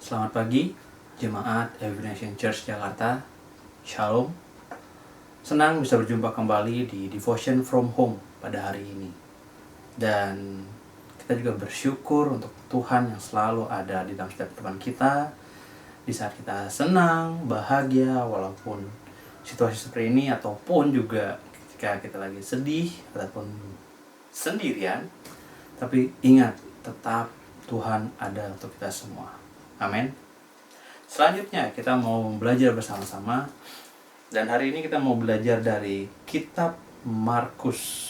Selamat pagi, Jemaat Every Nation Church Jakarta. Shalom. Senang bisa berjumpa kembali di Devotion from Home pada hari ini. Dan kita juga bersyukur untuk Tuhan yang selalu ada di dalam setiap teman kita. Di saat kita senang, bahagia, walaupun situasi seperti ini, ataupun juga ketika kita lagi sedih, ataupun sendirian. Tapi ingat, tetap Tuhan ada untuk kita semua. Amin. Selanjutnya kita mau belajar bersama-sama. Dan hari ini kita mau belajar dari kitab Markus.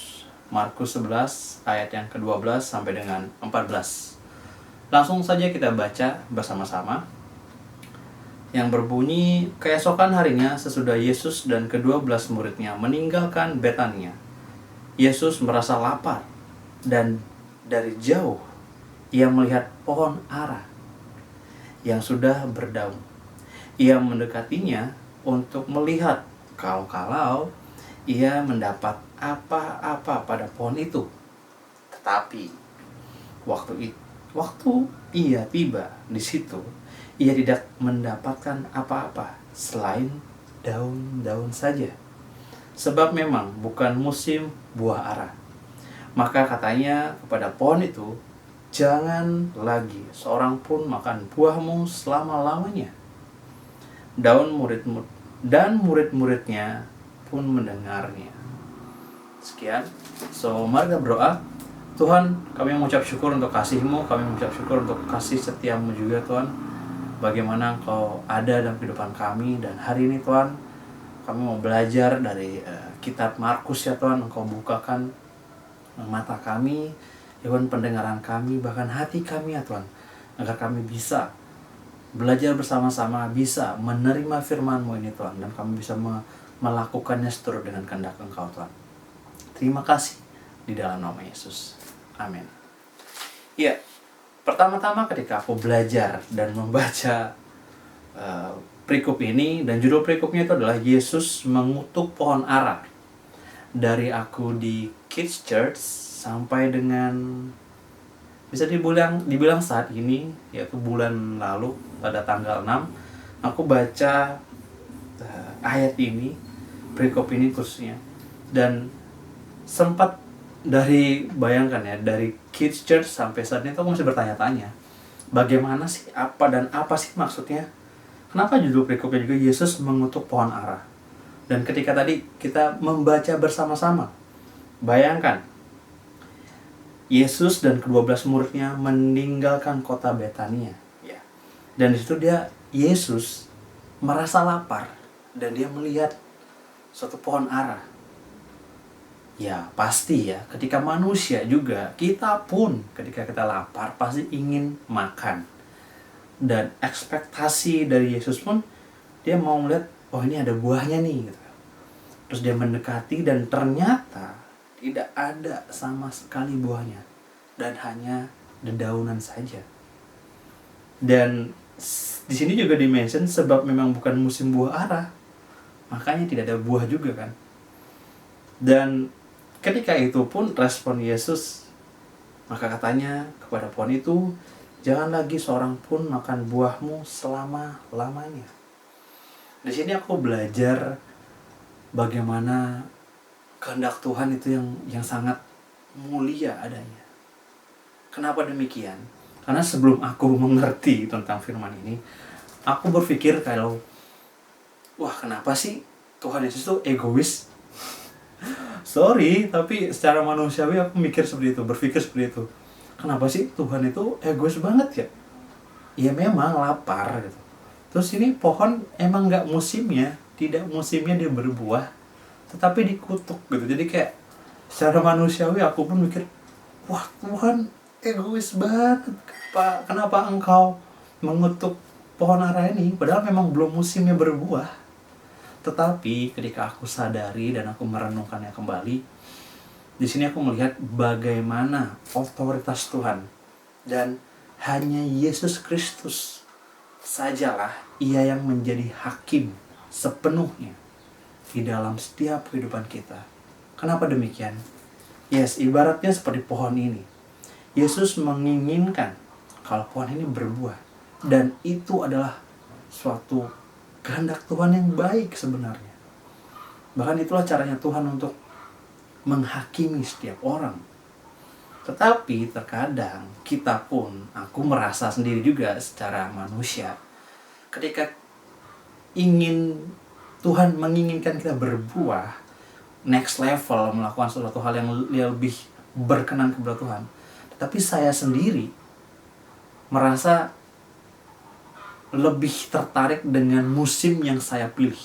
Markus 11 ayat yang ke-12 sampai dengan 14. Langsung saja kita baca bersama-sama. Yang berbunyi, keesokan harinya sesudah Yesus dan ke-12 muridnya meninggalkan Betania, Yesus merasa lapar dan dari jauh ia melihat pohon ara yang sudah berdaun. Ia mendekatinya untuk melihat kalau ia mendapat apa-apa pada pohon itu. Tetapi waktu ia tiba di situ, ia tidak mendapatkan apa-apa selain daun-daun saja. Sebab memang bukan musim buah ara. Maka katanya kepada pohon itu, jangan lagi seorang pun makan buahmu selama-lamanya. Murid-muridnya pun mendengarnya. Sekian. Mari kita berdoa. Tuhan, kami mengucap syukur untuk kasih-Mu, kami mengucap syukur untuk kasih setia-Mu juga Tuhan. Bagaimana Engkau ada dalam kehidupan kami, dan hari ini Tuhan, kami mau belajar dari kitab Markus ya Tuhan. Engkau bukakan mata kami, Tuhan, pendengaran kami, bahkan hati kami ya Tuhan, agar kami bisa belajar bersama-sama, bisa menerima firman-Mu ini Tuhan, dan kami bisa melakukannya seturut dengan kehendak Engkau Tuhan. Terima kasih di dalam nama Yesus. Amin. Ya, pertama-tama ketika aku belajar dan membaca perikop ini, dan judul perikopnya itu adalah Yesus mengutuk pohon ara. Dari aku di Kids Church sampai dengan bisa dibilang saat ini, yaitu bulan lalu pada tanggal 6, aku baca ayat ini, perikop ini khususnya, dan sempat dari Kids Church sampai saat ini aku masih bertanya-tanya, bagaimana sih, apa sih maksudnya, kenapa judul perikopnya juga Yesus mengutuk pohon ara. Dan ketika tadi kita membaca bersama-sama, bayangkan Yesus dan ke-12 muridnya meninggalkan kota Betania. Ya. Dan di situ Yesus merasa lapar dan dia melihat suatu pohon ara. Ya, pasti ya, ketika manusia juga, kita pun ketika kita lapar pasti ingin makan. Dan ekspektasi dari Yesus pun, dia mau melihat, oh ini ada buahnya nih gitu. Terus dia mendekati dan ternyata tidak ada sama sekali buahnya, dan hanya dedaunan saja. Dan di sini juga di-mention sebab memang bukan musim buah ara, makanya tidak ada buah juga kan. Dan ketika itu pun respon Yesus, maka katanya kepada pohon itu, jangan lagi seorang pun makan buahmu selama-lamanya. Di sini aku belajar bagaimana kehendak Tuhan itu yang sangat mulia adanya. Kenapa demikian? Karena sebelum aku mengerti tentang firman ini, aku berpikir kalau, wah, kenapa sih Tuhan Yesus itu egois? Sorry, tapi secara manusiawi aku berpikir seperti itu. Kenapa sih Tuhan itu egois banget ya? Ya memang lapar gitu. Terus ini pohon emang gak musimnya, tidak musimnya dia berbuah, tetapi dikutuk gitu. Jadi kayak secara manusiawi aku pun mikir, wah, Tuhan egois banget. Kenapa engkau mengutuk pohon ara ini padahal memang belum musimnya berbuah? Tetapi ketika aku sadari dan aku merenungkannya kembali, di sini aku melihat bagaimana otoritas Tuhan, dan hanya Yesus Kristus sajalah ia yang menjadi hakim sepenuhnya di dalam setiap kehidupan kita. Kenapa demikian? Yes, ibaratnya seperti pohon ini. Yesus menginginkan kalau pohon ini berbuah, Dan itu adalah suatu kehendak Tuhan yang baik sebenarnya. Bahkan itulah caranya Tuhan untuk menghakimi setiap orang. Tetapi terkadang kita pun, aku merasa sendiri juga secara manusia, ketika Tuhan menginginkan kita berbuah, next level, melakukan suatu hal yang lebih berkenan kepada Tuhan, tetapi saya sendiri merasa lebih tertarik dengan musim yang saya pilih.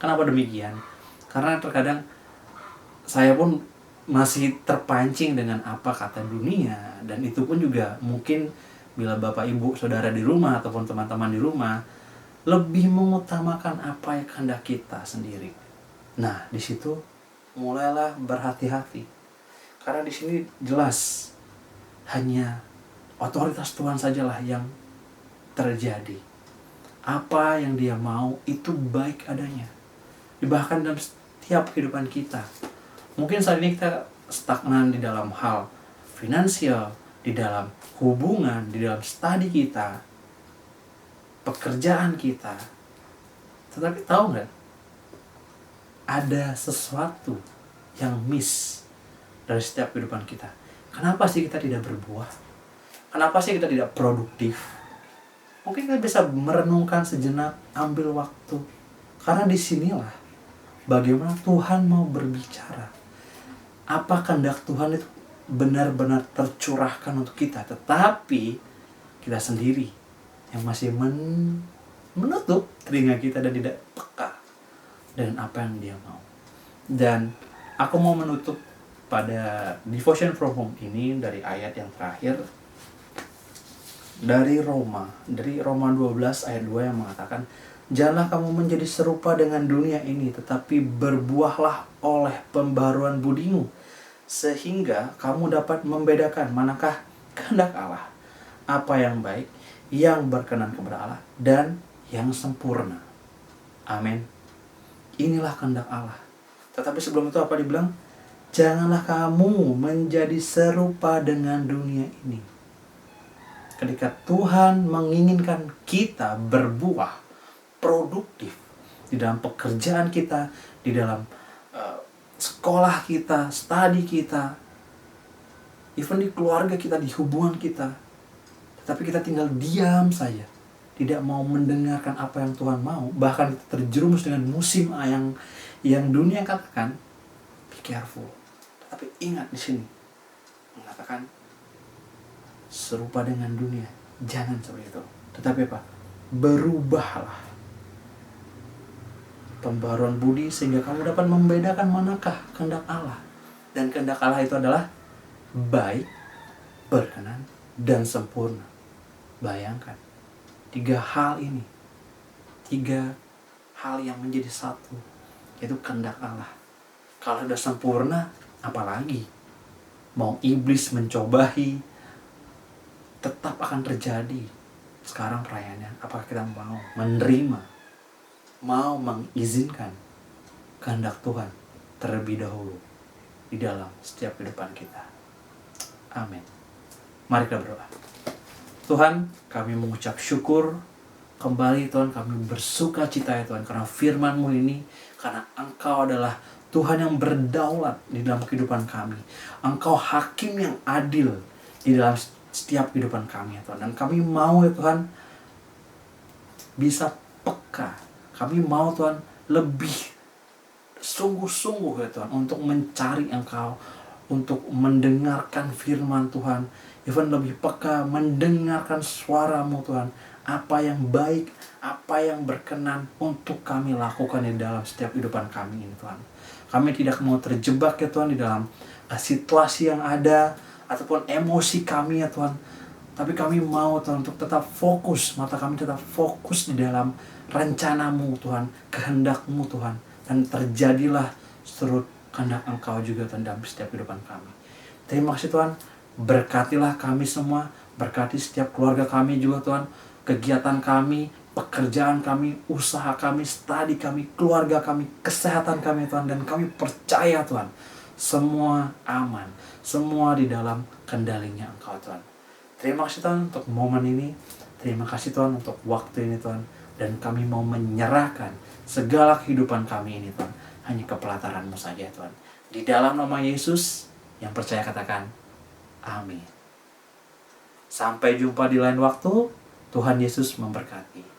Kenapa demikian? Karena terkadang saya pun masih terpancing dengan apa kata dunia, dan itu pun juga mungkin bila Bapak Ibu Saudara di rumah ataupun teman-teman di rumah lebih mengutamakan apa yang kehendak kita sendiri. Nah, di situ mulailah berhati-hati. Karena di sini jelas hanya otoritas Tuhan sajalah yang terjadi. Apa yang Dia mau itu baik adanya. Bahkan dalam setiap kehidupan kita. Mungkin saat ini kita stagnan di dalam hal finansial, di dalam hubungan, di dalam studi kita, pekerjaan kita. Tetapi tahu nggak? Ada sesuatu yang miss dari setiap kehidupan kita. Kenapa sih kita tidak berbuah? Kenapa sih kita tidak produktif? Mungkin kita bisa merenungkan sejenak, ambil waktu. Karena disinilah bagaimana Tuhan mau berbicara. Apa kehendak Tuhan itu benar-benar tercurahkan untuk kita. Tetapi kita sendiri yang masih menutup telinga kita dan tidak peka dengan apa yang Dia mau. Dan aku mau menutup pada Devotion from Home ini dari ayat yang terakhir dari Roma 12 ayat 2 yang mengatakan, janganlah kamu menjadi serupa dengan dunia ini, tetapi berbuahlah oleh pembaruan budimu, sehingga kamu dapat membedakan manakah kehendak Allah, apa yang baik, yang berkenan kepada Allah, dan yang sempurna. Amin. Inilah kehendak Allah. Tetapi sebelum itu apa dibilang? Janganlah kamu menjadi serupa dengan dunia ini. Ketika Tuhan menginginkan kita berbuah, produktif di dalam pekerjaan kita, di dalam sekolah kita, studi kita, even di keluarga kita, di hubungan kita, tetapi kita tinggal diam saja, tidak mau mendengarkan apa yang Tuhan mau, bahkan kita terjerumus dengan musim yang dunia katakan, be careful. Tapi ingat di sini mengatakan serupa dengan dunia, jangan seperti itu. Tetapi apa? Berubahlah, pembaruan budi, sehingga kamu dapat membedakan manakah kehendak Allah. Dan kehendak Allah itu adalah baik, berkenan, dan sempurna. Bayangkan 3 hal ini, 3 hal yang menjadi satu, yaitu kehendak Allah. Kalau sudah sempurna, apalagi mau iblis mencobai, tetap akan terjadi. Sekarang pertanyaannya, apakah kita mau menerima, mau mengizinkan kehendak Tuhan terlebih dahulu di dalam setiap kehidupan kita. Amin. Mari kita berdoa. Tuhan, kami mengucap syukur kembali Tuhan, kami bersuka cita ya Tuhan, karena firman-Mu ini, karena Engkau adalah Tuhan yang berdaulat di dalam kehidupan kami. Engkau hakim yang adil di dalam setiap kehidupan kami ya Tuhan. Dan kami mau ya Tuhan bisa peka. Kami mau Tuhan lebih sungguh-sungguh ya Tuhan untuk mencari Engkau, untuk mendengarkan firman Tuhan. Even lebih peka mendengarkan suara-Mu Tuhan. Apa yang baik, apa yang berkenan untuk kami lakukan di dalam setiap kehidupan kami ini Tuhan. Kami tidak mau terjebak ya Tuhan di dalam situasi yang ada ataupun emosi kami ya Tuhan. Tapi kami mau Tuhan untuk tetap fokus, mata kami tetap fokus di dalam rencana-Mu Tuhan, kehendak-Mu Tuhan. Dan terjadilah seturut kehendak Engkau juga Tuhan dalam setiap kehidupan kami. Terima kasih Tuhan, berkatilah kami semua, berkati setiap keluarga kami juga Tuhan, kegiatan kami, pekerjaan kami, usaha kami, studi kami, keluarga kami, kesehatan kami Tuhan. Dan kami percaya Tuhan, semua aman, semua di dalam kendalinya Engkau Tuhan. Terima kasih Tuhan untuk momen ini. Terima kasih Tuhan untuk waktu ini Tuhan. Dan kami mau menyerahkan segala kehidupan kami ini Tuhan hanya ke pelataran-Mu saja Tuhan. Di dalam nama Yesus yang percaya katakan amin. Sampai jumpa di lain waktu. Tuhan Yesus memberkati.